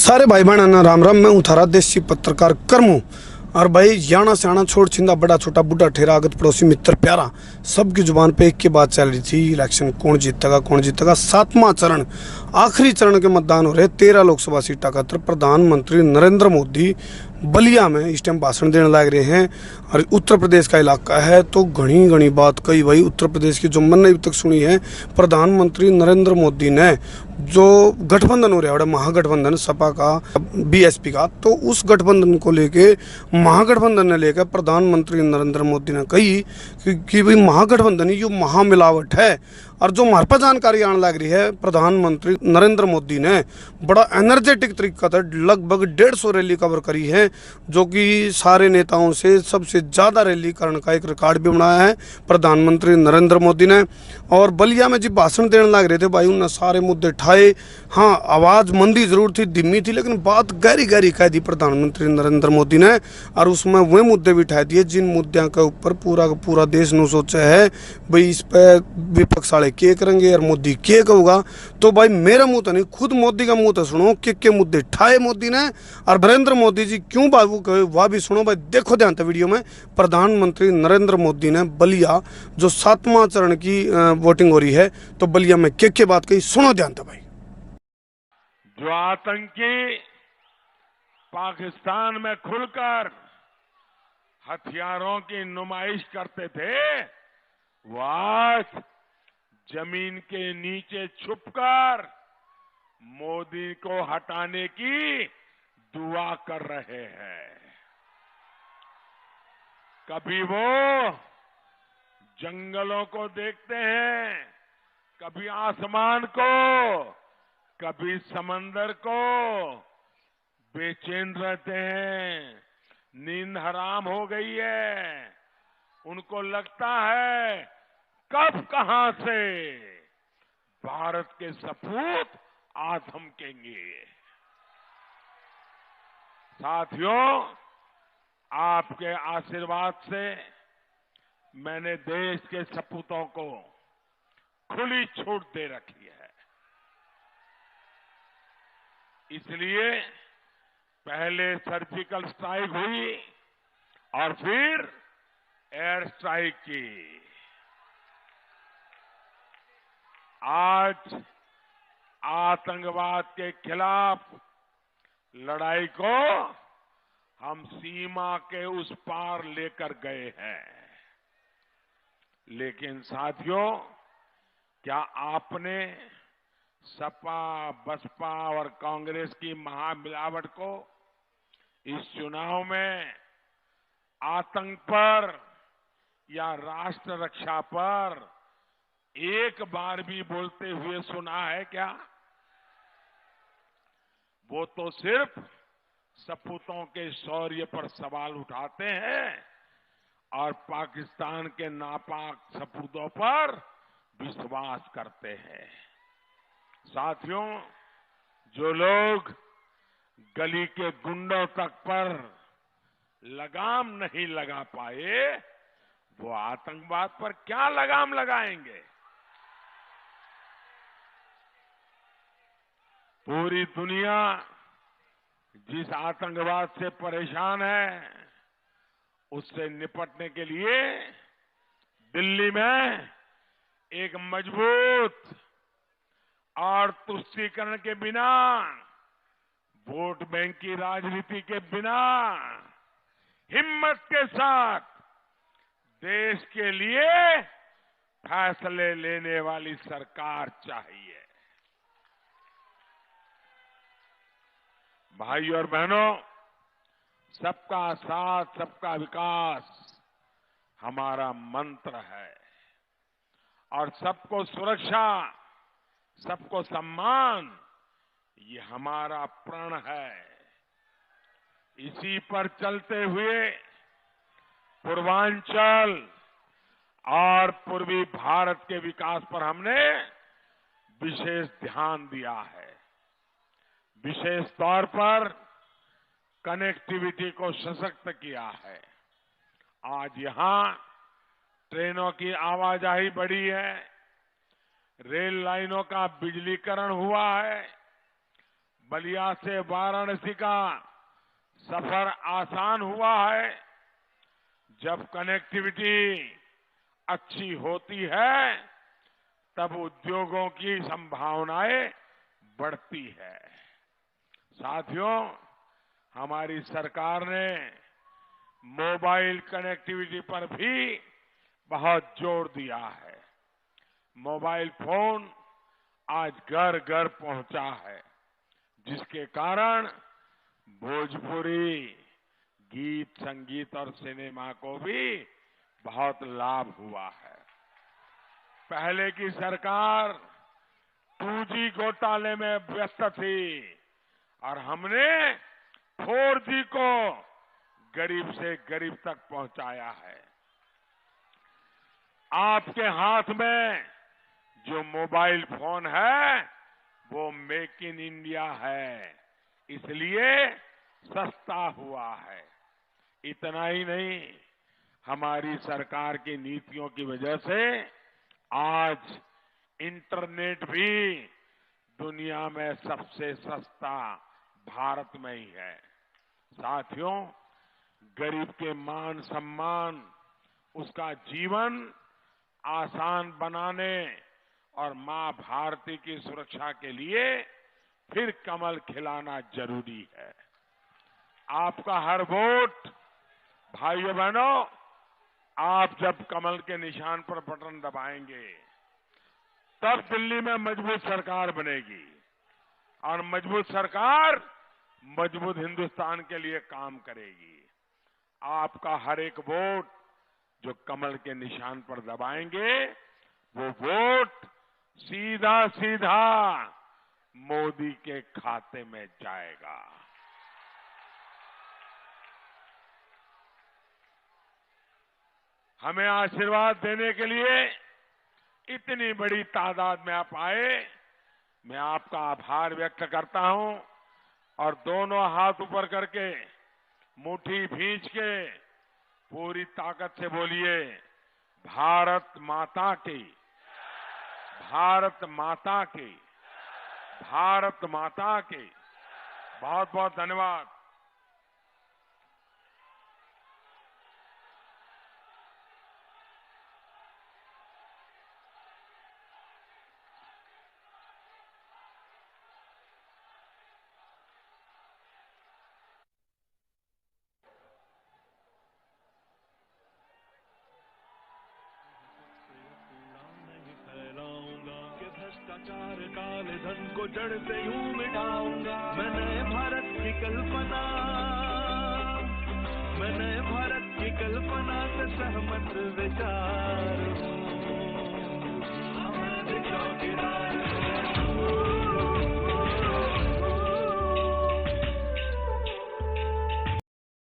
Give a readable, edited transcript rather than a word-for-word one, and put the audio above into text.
सारे भाई बहन राम राम। मैं उठारा देसी पत्रकार कर्मू। और भाई याना स्याना छोड़ छिंदा बड़ा छोटा बूढ़ा ठेरा आगत पड़ोसी मित्र प्यारा सबकी जुबान पे एक की बात चल रही थी। इलेक्शन कौन जीतेगा कौन जीतेगा। सातवां चरण आखिरी चरण के मतदान हो रहे। 13 लोकसभा सीटा का प्रधानमंत्री नरेंद्र मोदी बलिया में इस टाइम भाषण देने लग रहे हैं। और उत्तर प्रदेश का इलाका है तो घनी घनी बात कही भाई उत्तर प्रदेश की जो मैंने अभी तक सुनी है। प्रधानमंत्री नरेंद्र मोदी ने जो गठबंधन हो रहा है महागठबंधन सपा का बीएसपी का, तो उस गठबंधन को लेके महागठबंधन ने लेकर प्रधानमंत्री नरेंद्र मोदी ने कही कि भाई महागठबंधन ही जो महामिलावट है। और जो हमारे पास जानकारी आने लग रही है, प्रधानमंत्री नरेंद्र मोदी ने बड़ा एनर्जेटिक तरीका से लगभग 150 रैली कवर करी है, जो कि सारे नेताओं से सबसे ज़्यादा रैली करने का एक रिकॉर्ड भी बनाया है प्रधानमंत्री नरेंद्र मोदी ने। और बलिया में जब भाषण देने लग रहे थे भाई उन्होंने सारे मुद्दे उठाए। हाँ, आवाज़ मंदी जरूर थी, धीमी थी, लेकिन बात गहरी गहरी कह दी प्रधानमंत्री नरेंद्र मोदी ने। और उसमें वह मुद्दे भी उठाए दिए जिन मुद्दों के ऊपर पूरा का पूरा देश ने सोचा है भाई इस पर विपक्ष वाले के करेंगे और मोदी के कहूँगा। तो भाई मेरा मुंह तो नहीं, खुद मोदी का मुंह तो सुनो के मुद्दे उठाए मोदी ने। और नरेंद्र मोदी जी क्यों बाबू कहे वह भी सुनो भाई। देखो ध्यान से वीडियो में प्रधानमंत्री नरेंद्र मोदी ने बलिया जो सातवां चरण की वोटिंग हो रही है तो बलिया में के बात कही, सुनो ध्यान से भाई। जो आतंकी पाकिस्तान में खुलकर हथियारों की नुमाइश करते थे, वो आज जमीन के नीचे छुपकर मोदी को हटाने की दुआ कर रहे हैं। कभी वो जंगलों को देखते हैं, कभी आसमान को, कभी समंदर को, बेचैन रहते हैं। नींद हराम हो गई है। उनको लगता है कब कहां से भारत के सपूत आ धमकेंगे। साथियों, आपके आशीर्वाद से मैंने देश के सपूतों को खुली छूट दे रखी है। इसलिए पहले सर्जिकल स्ट्राइक हुई और फिर एयर स्ट्राइक की। आज आतंकवाद के खिलाफ लड़ाई को हम सीमा के उस पार लेकर गए हैं। लेकिन साथियों, क्या आपने सपा, बसपा और कांग्रेस की महामिलावट को इस चुनाव में आतंक पर या राष्ट्र रक्षा पर एक बार भी बोलते हुए सुना है क्या? वो तो सिर्फ सपूतों के शौर्य पर सवाल उठाते हैं और पाकिस्तान के नापाक सपूतों पर विश्वास करते हैं। साथियों, जो लोग गली के गुंडों तक पर लगाम नहीं लगा पाए, वो आतंकवाद पर क्या लगाम लगाएंगे? पूरी दुनिया जिस आतंकवाद से परेशान है, उससे निपटने के लिए दिल्ली में एक मजबूत और तुष्टीकरण के बिना, वोट बैंक की राजनीति के बिना हिम्मत के साथ देश के लिए फैसले लेने वाली सरकार चाहिए। भाई और बहनों, सबका साथ सबका विकास हमारा मंत्र है और सबको सुरक्षा, सबको सम्मान, ये हमारा प्रण है। इसी पर चलते हुए पूर्वांचल और पूर्वी भारत के विकास पर हमने विशेष ध्यान दिया है। विशेष तौर पर कनेक्टिविटी को सशक्त किया है। आज यहां ट्रेनों की आवाजाही बढ़ी है, रेल लाइनों का बिजलीकरण हुआ है, बलिया से वाराणसी का सफर आसान हुआ है। जब कनेक्टिविटी अच्छी होती है तब उद्योगों की संभावनाएं बढ़ती है। साथियों, हमारी सरकार ने मोबाइल कनेक्टिविटी पर भी बहुत जोर दिया है। मोबाइल फोन आज घर घर पहुंचा है, जिसके कारण भोजपुरी गीत, संगीत और सिनेमा को भी बहुत लाभ हुआ है। पहले की सरकार 2G घोटाले में व्यस्त थी और हमने 4G को गरीब से गरीब तक पहुंचाया है। आपके हाथ में जो मोबाइल फोन है वो मेक इन इंडिया है, इसलिए सस्ता हुआ है। इतना ही नहीं, हमारी सरकार की नीतियों की वजह से आज इंटरनेट भी दुनिया में सबसे सस्ता भारत में ही है। साथियों, गरीब के मान सम्मान, उसका जीवन आसान बनाने और मां भारती की सुरक्षा के लिए फिर कमल खिलाना जरूरी है। आपका हर वोट, भाइयों बहनों, आप जब कमल के निशान पर बटन दबाएंगे तब दिल्ली में मजबूत सरकार बनेगी और मजबूत सरकार मजबूत हिंदुस्तान के लिए काम करेगी। आपका हर एक वोट जो कमल के निशान पर दबाएंगे वो वोट सीधा सीधा मोदी के खाते में जाएगा। हमें आशीर्वाद देने के लिए इतनी बड़ी तादाद में आप आए, मैं आपका आभार व्यक्त करता हूं और दोनों हाथ ऊपर करके मुट्ठी भींच के पूरी ताकत से बोलिए, भारत माता की, भारत माता की, भारत माता की। बहुत बहुत धन्यवाद। भ्रष्टाचार काले धन को जड़ से यूं मिटाऊंगा। मैं नए भारत की कल्पना, मैं नए भारत की कल्पना से सहमत विचार हूं। हमें दिखाओ कि